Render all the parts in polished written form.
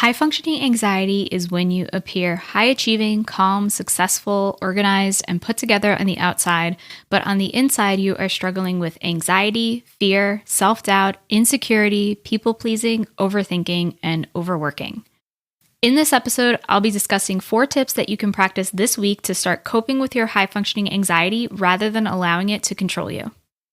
High-functioning anxiety is when you appear high-achieving, calm, successful, organized, and put together on the outside, but on the inside you are struggling with anxiety, fear, self-doubt, insecurity, people-pleasing, overthinking, and overworking. In this episode, I'll be discussing 4 tips that you can practice this week to start coping with your high-functioning anxiety rather than allowing it to control you.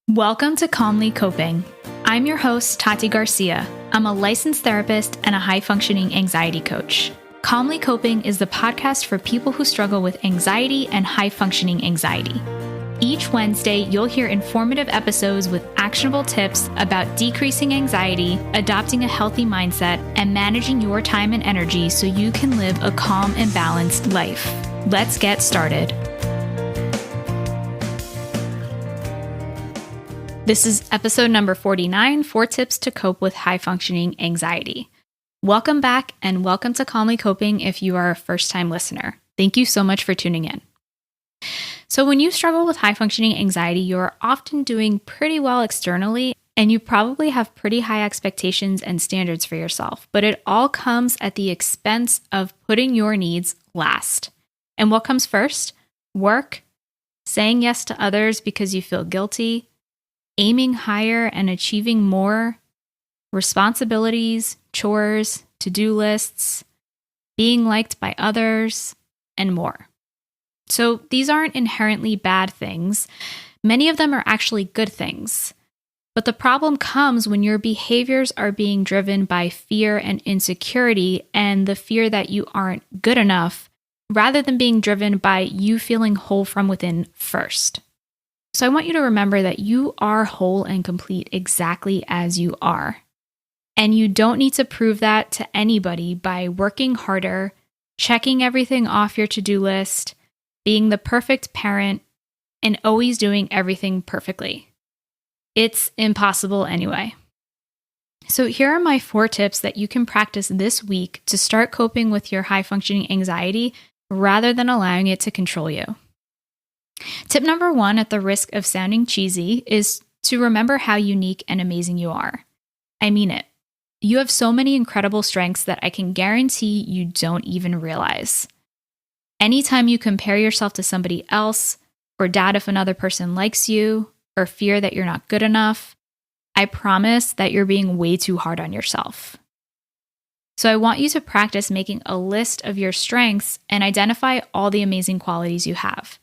Welcome to Calmly Coping. I'm your host, Tati Garcia. I'm a licensed therapist and a high-functioning anxiety coach. Calmly Coping is the podcast for people who struggle with anxiety and high-functioning anxiety. Each Wednesday, you'll hear informative episodes with actionable tips about decreasing anxiety, adopting a healthy mindset, and managing your time and energy so you can live a calm and balanced life. Let's get started. This is episode number 49, 4 tips to cope with high-functioning anxiety. Welcome back and welcome to Calmly Coping if you are a first-time listener. Thank you so much for tuning in. So when you struggle with high-functioning anxiety, you're often doing pretty well externally, and you probably have pretty high expectations and standards for yourself, but it all comes at the expense of putting your needs last. And what comes first? Work, saying yes to others because you feel guilty, aiming higher and achieving more, responsibilities, chores, to-do lists, being liked by others, and more. So these aren't inherently bad things. Many of them are actually good things. But the problem comes when your behaviors are being driven by fear and insecurity and the fear that you aren't good enough, rather than being driven by you feeling whole from within first. So I want you to remember that you are whole and complete exactly as you are. And you don't need to prove that to anybody by working harder, checking everything off your to-do list, being the perfect parent, and always doing everything perfectly. It's impossible anyway. So here are my 4 tips that you can practice this week to start coping with your high-functioning anxiety rather than allowing it to control you. Tip number 1, at the risk of sounding cheesy, is to remember how unique and amazing you are. I mean it. You have so many incredible strengths that I can guarantee you don't even realize. Anytime you compare yourself to somebody else, or doubt if another person likes you, or fear that you're not good enough, I promise that you're being way too hard on yourself. So I want you to practice making a list of your strengths and identify all the amazing qualities you have.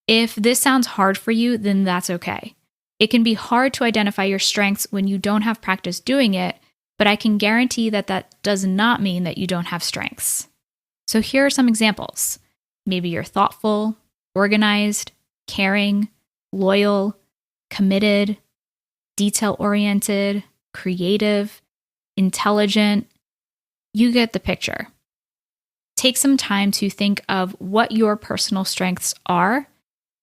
If this sounds hard for you, then that's okay. It can be hard to identify your strengths when you don't have practice doing it, but I can guarantee that that does not mean that you don't have strengths. So here are some examples. Maybe you're thoughtful, organized, caring, loyal, committed, detail-oriented, creative, intelligent. You get the picture. Take some time to think of what your personal strengths are,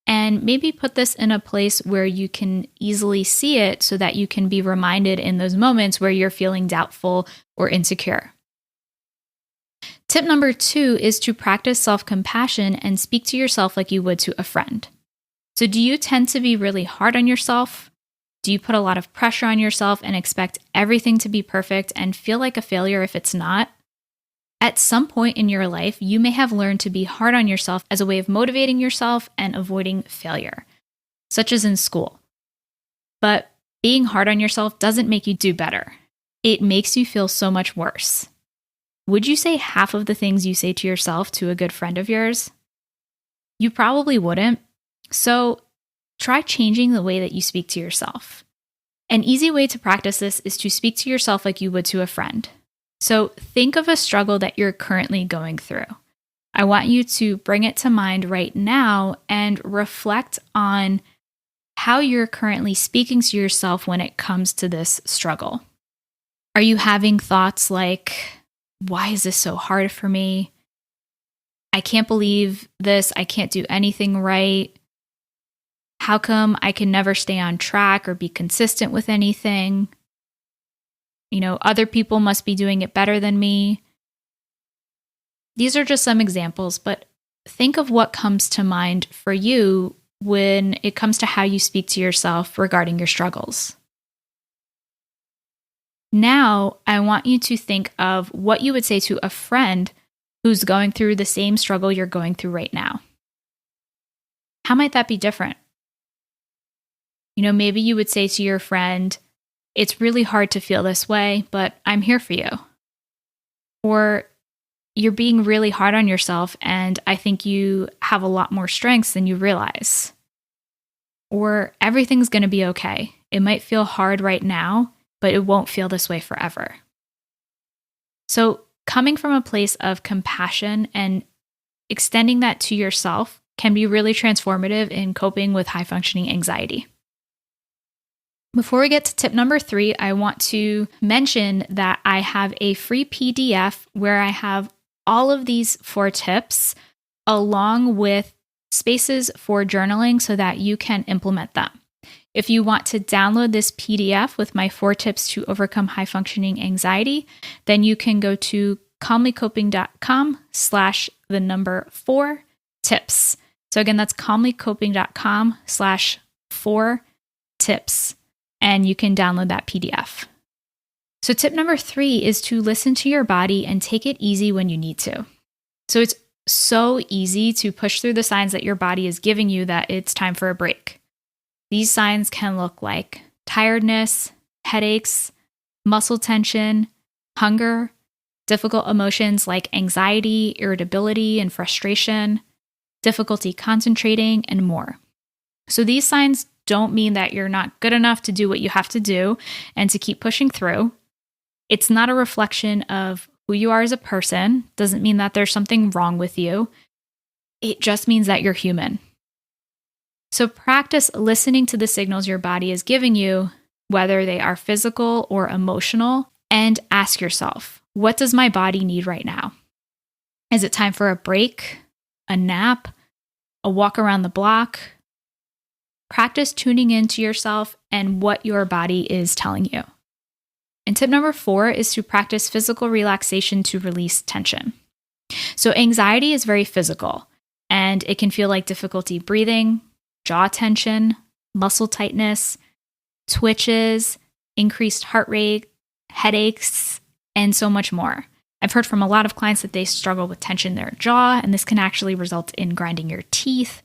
and maybe put this in a place where you can easily see it so that you can be reminded in those moments where you're feeling doubtful or insecure. Tip number 2 is to practice self-compassion and speak to yourself like you would to a friend. So do you tend to be really hard on yourself? Do you put a lot of pressure on yourself and expect everything to be perfect and feel like a failure if it's not? At some point in your life, you may have learned to be hard on yourself as a way of motivating yourself and avoiding failure, such as in school. But being hard on yourself doesn't make you do better. It makes you feel so much worse. Would you say half of the things you say to yourself to a good friend of yours? You probably wouldn't. So try changing the way that you speak to yourself. An easy way to practice this is to speak to yourself like you would to a friend. So think of a struggle that you're currently going through. I want you to bring it to mind right now and reflect on how you're currently speaking to yourself when it comes to this struggle. Are you having thoughts like, why is this so hard for me? I can't believe this. I can't do anything right. How come I can never stay on track or be consistent with anything? Other people must be doing it better than me. These are just some examples, but think of what comes to mind for you when it comes to how you speak to yourself regarding your struggles. Now, I want you to think of what you would say to a friend who's going through the same struggle you're going through right now. How might that be different? Maybe you would say to your friend, "It's really hard to feel this way, but I'm here for you." Or, "You're being really hard on yourself, and I think you have a lot more strengths than you realize." Or, "Everything's going to be okay. It might feel hard right now, but it won't feel this way forever." So, coming from a place of compassion and extending that to yourself can be really transformative in coping with high functioning anxiety. Before we get to tip number 3, I want to mention that I have a free PDF where I have all of these 4 tips along with spaces for journaling so that you can implement them. If you want to download this PDF with my 4 tips to overcome high functioning anxiety, then you can go to calmlycoping.com/4 tips. So again, that's calmlycoping.com/4 tips. And you can download that PDF. So tip number 3 is to listen to your body and take it easy when you need to. So it's so easy to push through the signs that your body is giving you that it's time for a break. These signs can look like tiredness, headaches, muscle tension, hunger, difficult emotions like anxiety, irritability, and frustration, difficulty concentrating, and more. So these signs don't mean that you're not good enough to do what you have to do and to keep pushing through. It's not a reflection of who you are as a person. Doesn't mean that there's something wrong with you. It just means that you're human. So practice listening to the signals your body is giving you, whether they are physical or emotional, and ask yourself, what does my body need right now? Is it time for a break, a nap, a walk around the block? Practice tuning into yourself and what your body is telling you. And tip number 4 is to practice physical relaxation to release tension. So anxiety is very physical, and it can feel like difficulty breathing, jaw tension, muscle tightness, twitches, increased heart rate, headaches, and so much more. I've heard from a lot of clients that they struggle with tension in their jaw, and this can actually result in grinding your teeth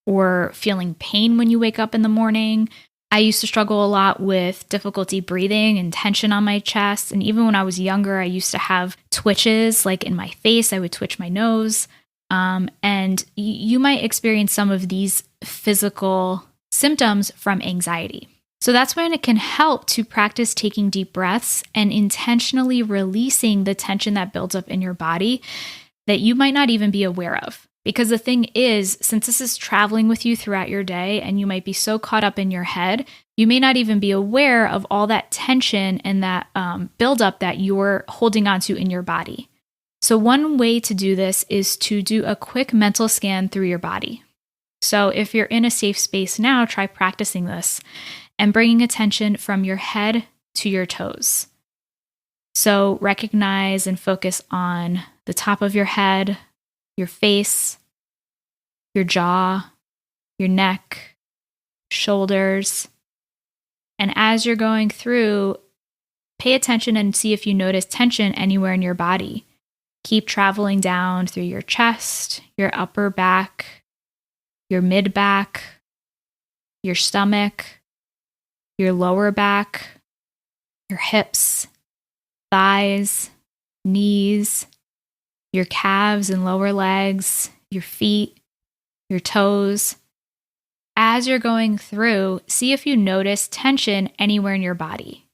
or feeling pain when you wake up in the morning. I used to struggle a lot with difficulty breathing and tension on my chest. And even when I was younger, I used to have twitches like in my face. I would twitch my nose. And you might experience some of these physical symptoms from anxiety. So that's when it can help to practice taking deep breaths and intentionally releasing the tension that builds up in your body that you might not even be aware of. Because the thing is, since this is traveling with you throughout your day and you might be so caught up in your head, you may not even be aware of all that tension and that buildup that you're holding onto in your body. So one way to do this is to do a quick mental scan through your body. So if you're in a safe space now, try practicing this and bringing attention from your head to your toes. So recognize and focus on the top of your head, your face, your jaw, your neck, shoulders. And as you're going through, pay attention and see if you notice tension anywhere in your body. Keep traveling down through your chest, your upper back, your mid back, your stomach, your lower back, your hips, thighs, knees, your calves and lower legs, your feet, your toes. As you're going through, see if you notice tension anywhere in your body.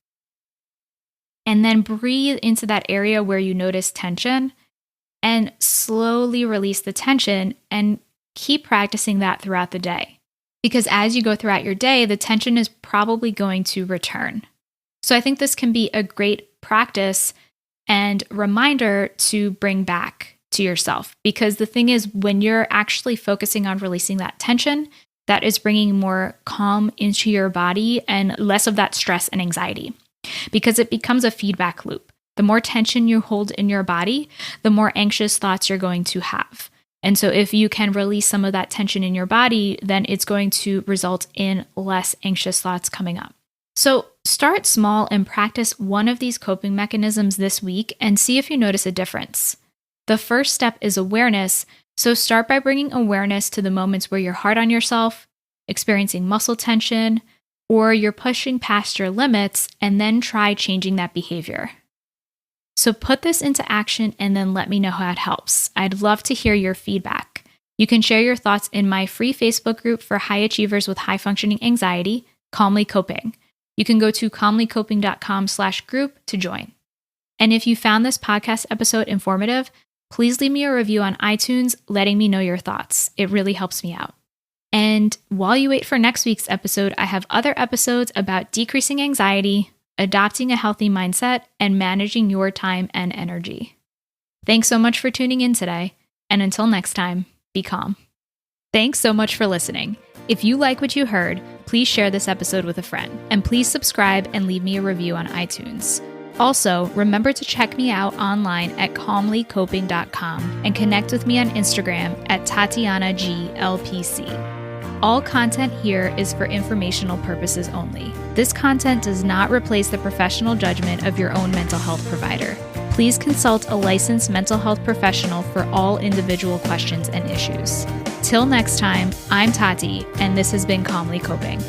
And then breathe into that area where you notice tension and slowly release the tension and keep practicing that throughout the day. Because as you go throughout your day, the tension is probably going to return. So I think this can be a great practice and reminder to bring back to yourself. Because the thing is, when you're actually focusing on releasing that tension, that is bringing more calm into your body and less of that stress and anxiety. Because it becomes a feedback loop. The more tension you hold in your body, the more anxious thoughts you're going to have. And so if you can release some of that tension in your body, then it's going to result in less anxious thoughts coming up. So start small and practice one of these coping mechanisms this week and see if you notice a difference. The first step is awareness, so start by bringing awareness to the moments where you're hard on yourself, experiencing muscle tension, or you're pushing past your limits, and then try changing that behavior. So put this into action and then let me know how it helps. I'd love to hear your feedback. You can share your thoughts in my free Facebook group for high achievers with high functioning anxiety, Calmly Coping. You can go to calmlycoping.com/group to join. And if you found this podcast episode informative, please leave me a review on iTunes letting me know your thoughts. It really helps me out. And while you wait for next week's episode, I have other episodes about decreasing anxiety, adopting a healthy mindset, and managing your time and energy. Thanks so much for tuning in today. And until next time, be calm. Thanks so much for listening. If you like what you heard, please share this episode with a friend. And please subscribe and leave me a review on iTunes. Also, remember to check me out online at calmlycoping.com and connect with me on Instagram at TatianaGLPC. All content here is for informational purposes only. This content does not replace the professional judgment of your own mental health provider. Please consult a licensed mental health professional for all individual questions and issues. Till next time, I'm Tati, and this has been Calmly Coping.